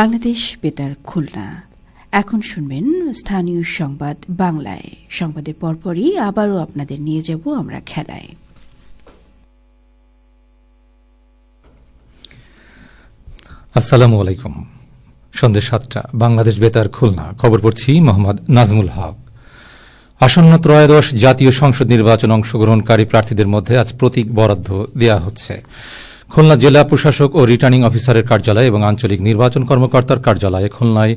বাংলাদেশ বেতার খুলনা। এখন শুনবেন স্থানীয় সংবাদ বাংলায়। সংবাদের পরপরই আবারও আপনাদের নিয়ে যাব আমরা খেলায়। আসসালামু আলাইকুম। সন্ধ্যে ৭টা, বাংলাদেশ বেতার খুলনা। খবর পড়ছি মোহাম্মদ নাজমুল হক। আসন্ন ত্রয়োদশ জাতীয় সংসদ নির্বাচন অংশগ্রহণকারী প্রার্থীদের মধ্যে আজ প্রতীক বরাদ্দ দেওয়া হচ্ছে। খুলনা জেলা প্রশাসক ও রিটার্নিং অফিসারের কার্যালয় এবং আঞ্চলিক নির্বাচন কর্মকর্তার কার্যালয়ে খুলনায়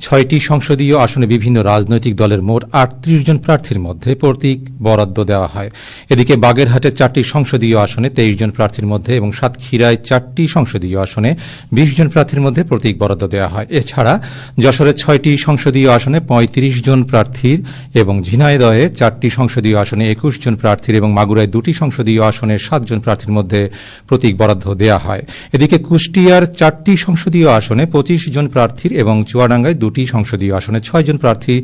৬টি সংসদীয় আসনে বিভিন্ন রাজনৈতিক দলের মোট ৩৮ জন প্রার্থীর মধ্যে প্রতীক বরাদ্দ দেওয়া হয়। এদিকে বাগেরহাটে ৪টি সংসদীয় আসনে ২৩ জন প্রার্থীর মধ্যে এবং সাতক্ষীরায় ৪টি সংসদীয় আসনে ২০ জন প্রার্থীর মধ্যে প্রতীক বরাদ্দ দেওয়া হয়। এছাড়া যশোরের ৬টি সংসদীয় আসনে ৩৫ জন প্রার্থীর এবং ঝিনাইদহে ৪টি সংসদীয় আসনে ২১ জন প্রার্থীর এবং মাগুরায় ২টি সংসদীয় আসনে ৭ জন প্রার্থীর মধ্যে প্রতীক বরাদ্দ দেওয়া হয়। এদিকে কুষ্টিয়ার ৪টি সংসদীয় আসনে ২৫ জন প্রার্থীর এবং চুয়াডাঙ্গায় ২টি সংসদীয় আসনে ৬ জন প্রার্থী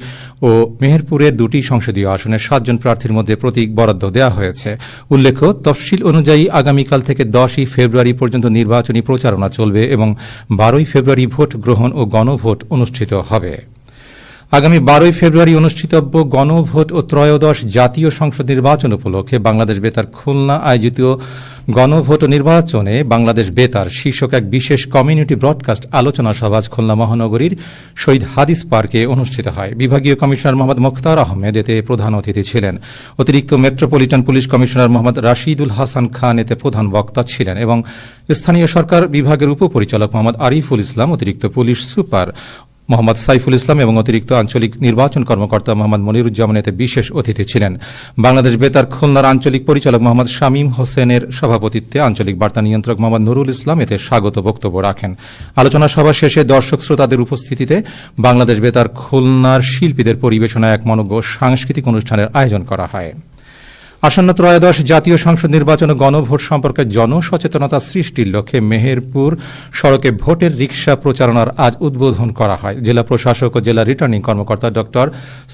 ও মেহেরপুরের ২টি সংসদীয় আসনে ৭ জন প্রার্থীর মধ্যে প্রতীক বরাদ্দ দেওয়া হয়েছে। উল্লেখ্য, তফসিল অনুযায়ী আগামীকাল থেকে ১০ই ফেব্রুয়ারি পর্যন্ত নির্বাচনী প্রচারণা চলবে এবং ১২ই ফেব্রুয়ারি ভোট গ্রহণ ও গণভোট অনুষ্ঠিত হবে। আগামী ১২ই ফেব্রুয়ারি অনুষ্ঠিতব্য গণভোট ও ত্রয়োদশ জাতীয় সংসদ নির্বাচন উপলক্ষে বাংলাদেশ বেতার খুলনা আয়োজিত গণভোট ও নির্বাচনে বাংলাদেশ বেতার শীর্ষক এক বিশেষ কমিউনিটি ব্রডকাস্ট আলোচনা সভা খুলনা মহানগরীর শহীদ হাদিস পার্কে অনুষ্ঠিত হয়। বিভাগীয় কমিশনার মোহাম্মদ মোখতার আহমেদ এতে প্রধান অতিথি ছিলেন। অতিরিক্ত metropolitan police commissioner Mohammad Rashidul Hasan Khan এতে প্রধান বক্তা ছিলেন এবং স্থানীয় সরকার বিভাগের উপপরিচালক মোহাম্মদ আরিফুল ইসলাম, অতিরিক্ত পুলিশ সুপার মোহাম্মদ সাইফুল ইসলাম এবং অতিরিক্ত আঞ্চলিক নির্বাচন কর্মকর্তা মোহাম্মদ মনিরুজ্জামান এতে বিশেষ অতিথি ছিলেন। বাংলাদেশ বেতার খুলনার আঞ্চলিক পরিচালক মোহাম্মদ শামীম হোসেনের সভাপতিত্বে আঞ্চলিক বার্তা নিয়ন্ত্রক মোহাম্মদ নুরুল ইসলাম এতে স্বাগত বক্তব্য রাখেন। আলোচনা সভা শেষে দর্শক শ্রোতাদের উপস্থিতিতে বাংলাদেশ বেতার খুলনার শিল্পীদের পরিবেশনায় এক মনোজ্ঞ সাংস্কৃতিক অনুষ্ঠানের আয়োজন করা হয়। আসন্ন ত্রয়োদশ জাতীয় সংসদ নির্বাচন ও গণভোট সম্পর্কে জনসচেতনতা সৃষ্টির লক্ষ্যে মেহেরপুর সড়কে ভোটের রিকশা প্রচারণার আজ উদ্বোধন করা হয়। জেলা প্রশাসক ও জেলা রিটার্নিং কর্মকর্তা ড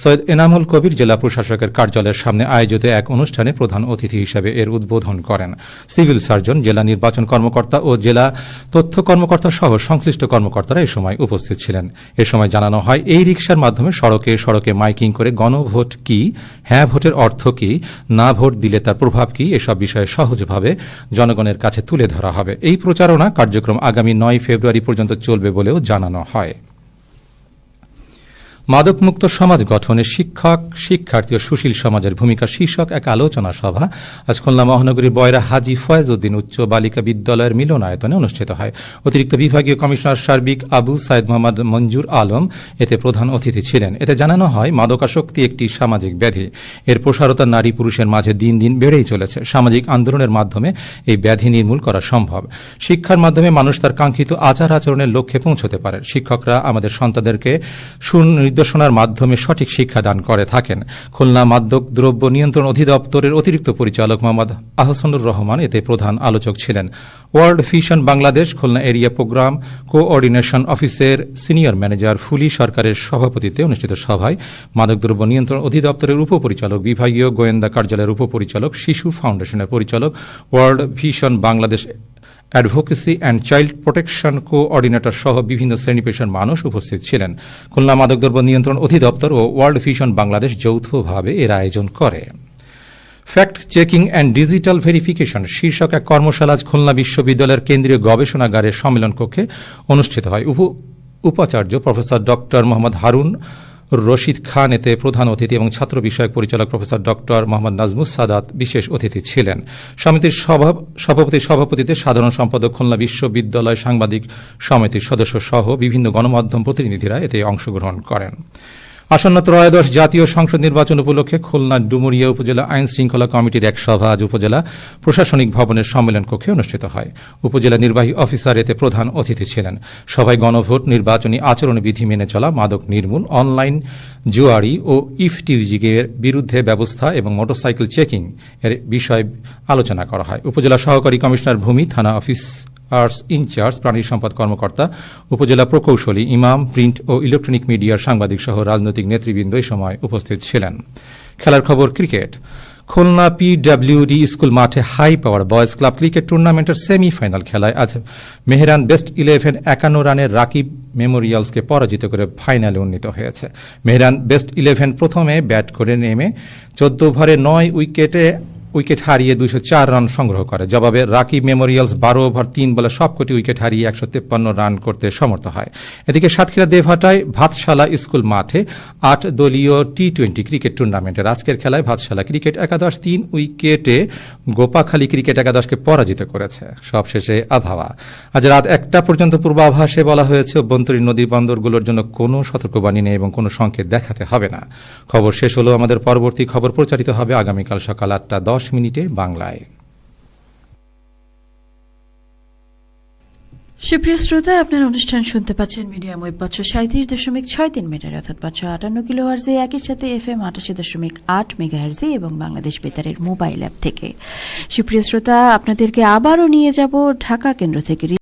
সৈয়দ এনামুল কবির জেলা প্রশাসকের কার্যালয়ের সামনে আয়োজিত এক অনুষ্ঠানে প্রধান অতিথি হিসেবে এর উদ্বোধন করেন। সিভিল সার্জন, জেলা নির্বাচন কর্মকর্তা ও জেলা তথ্য কর্মকর্তা সহ সংশ্লিষ্ট কর্মকর্তারা এ সময় উপস্থিত ছিলেন। এ সময় জানানো হয়, এই রিকশার মাধ্যমে সড়কে সড়কে মাইকিং করে গণভোট কি, হ্যাঁ ভোটের অর্থ কি, না ভোট দিলে তার প্রভাব কি, এসব বিষয়ে সহজভাবে জনগণের কাছে তুলে ধরা হবে। এই প্রচারণা কার্যক্রম আগামী ৯ ফেব্রুয়ারি পর্যন্ত চলবে বলেও জানানো হয়। মাদকমুক্ত সমাজ গঠনে শিক্ষক, শিক্ষার্থী ও সুশীল সমাজের ভূমিকা শীর্ষক এক আলোচনা সভা আজ খুলনা মহানগরীর বয়রা হাজী ফয়েজউদ্দিন উচ্চ বালিকা বিদ্যালয়ের মিলনায়তনে অনুষ্ঠিত হয়। অতিরিক্ত বিভাগীয় কমিশনার সার্বিক আবু সাইদ মোহাম্মদ মঞ্জুর আলম এতে প্রধান অতিথি ছিলেন। এতে জানানো হয়, মাদকাসক্তি একটি সামাজিক ব্যাধি। এর প্রসারতা নারী পুরুষের মাঝে দিন দিন বেড়েই চলেছে। সামাজিক আন্দোলনের মাধ্যমে এই ব্যাধি নির্মূল করা সম্ভব। শিক্ষার মাধ্যমে মানুষ তার কাঙ্ক্ষিত আচার আচরণের লক্ষ্যে পৌঁছতে পারে। শিক্ষকরা আমাদের সন্তানদেরকে নির্দেশনার মাধ্যমে সঠিক শিক্ষাদান করে থাকেন। খুলনা মাদক দ্রব্য নিয়ন্ত্রণ অধিদপ্তরের অতিরিক্ত পরিচালক মোহাম্মদ আহসানুর রহমান এতে প্রধান আলোচক ছিলেন। World vision Bangladesh Khulna area programme coordination অফিসের সিনিয়র ম্যানেজার ফুলি সরকারের সভাপতিত্বে অনুষ্ঠিত সভায় মাদকদ্রব্য নিয়ন্ত্রণ অধিদপ্তরের উপপরিচালক, বিভাগীয় গোয়েন্দা কার্যালয়ের উপপরিচালক, শিশু ফাউন্ডেশনের পরিচালক, world vision Bangladesh advocacy and child protection coordinator সহ বিভিন্ন শ্রেণী পেশার মানুষ উপস্থিত ছিলেন। খুলনা মাদকদ্রব্য নিয়ন্ত্রণ অধিদপ্তর ও ওয়ার্ল্ড ভিশন বাংলাদেশ যৌথভাবে এর আয়োজন করে। Fact checking and digital verification শীর্ষক এক কর্মশালা আজ খুলনা বিশ্ববিদ্যালয়ের কেন্দ্রীয় গবেষণাগারের সম্মেলন কক্ষে অনুষ্ঠিত হয়। উপাচার্য প্রফেসর ড মোহাম্মদ হারুন রশিদ খান এতে প্রধান অতিথি এবং ছাত্র বিষয়ক পরিচালক প্রফেসর ড মোহাম্মদ নাজমুস সাদাত বিশেষ অতিথি ছিলেন। সমিতির সভাপতিত্বে সাধারণ সম্পাদক, খুলনা বিশ্ববিদ্যালয় সাংবাদিক সমিতির সদস্য সহ বিভিন্ন গণমাধ্যম প্রতিনিধিরা এতে অংশগ্রহণ করেন। আসন্ন ত্রয়োদশ জাতীয় সংসদ নির্বাচন উপলক্ষে খুলনা ডুমুরিয়া উপজেলা আইন শৃঙ্খলা কমিটির এক সভা আজ উপজেলা প্রশাসনিক ভবনের সম্মেলন কক্ষে অনুষ্ঠিত হয়। উপজেলা নির্বাহী অফিসার এতে প্রধান অতিথি ছিলেন। সভায় গণভোট, নির্বাচনী আচরণবিধি মেনে চলা, মাদক নির্মূল, অনলাইন জুয়ারি ও ইফটিজিংয়ের বিরুদ্ধে ব্যবস্থা এবং মোটরসাইকেল চেকিং এর বিষয়ে আলোচনা করা হয়। উপজেলা সহকারী কমিশনার ভূমি, থানা অফিস আর্টস ইনচার্জ, প্রাণী সম্পদ কর্মকর্তা, উপজেলা প্রকৌশলী, ইমাম, প্রিন্ট ও ইলেকট্রনিক মিডিয়ার সাংবাদিক সহ রাজনৈতিক নেতৃবৃন্দ এই সময় উপস্থিত ছিলেন। খেলার খবর, ক্রিকেট। খুলনা পিডব্লিউডি স্কুল মাঠে high power boys club cricket টুর্নামেন্টের সেমিফাইনাল খেলায় আজ মেহেরান বেস্ট 11 51 রানের রাকিব মেমোরিয়ালসকে পরাজিত করে ফাইনালে উন্নীত হয়েছে। মেহরান বেস্ট 11 প্রথমে ব্যাট করে নেমে 14 ওভারে 9 উইকেট হারিয়ে 204 রান সংগ্রহ করে। জবাবে রাকিব মেমোরিয়ালস 12 ওভার 3 বলে সবকটি উইকেট হারিয়ে 153 রান করতে সমর্থ হয়। এদিকে সাতক্ষীরা দেবহাটায় ভাতশালা স্কুল মাঠে 8 দলীয় টি-20 ক্রিকেট টুর্নামেন্টের আজকের খেলায় ভাতশালা ক্রিকেট একাদশ 3 উইকেটে গোপাখালী ক্রিকেট একাদশকে পরাজিত করেছে। সবশেষে আবহাওয়া। আজ রাত 1টা পর্যন্ত পূর্বাভাসে বলা হয়েছে অভ্যন্তরীণ নদী বন্দরগুলোর জন্য কোনো সতর্কবাণী নেই এবং কোনো সংকেত দেখাতে হবে না। খবর শেষ হলো। আমাদের পরবর্তী খবর প্রচারিত হবে আগামীকাল সকাল 8টা 10 মিনিটে বাংলায়। সুপ্রিয় শ্রোতা, আপনার অনুষ্ঠান শুনতে পাচ্ছেন মিডিয়াম ওয়েব 537.63 মিটার অর্থাৎ 558 কিলোহার্জে, একই সাথে FM 88.8 মেগাহার্জে এবং বাংলাদেশ বেতারের মোবাইল অ্যাপ থেকে। সুপ্রিয় শ্রোতা, আপনাদেরকে আবারও নিয়ে যাব ঢাকা কেন্দ্র থেকে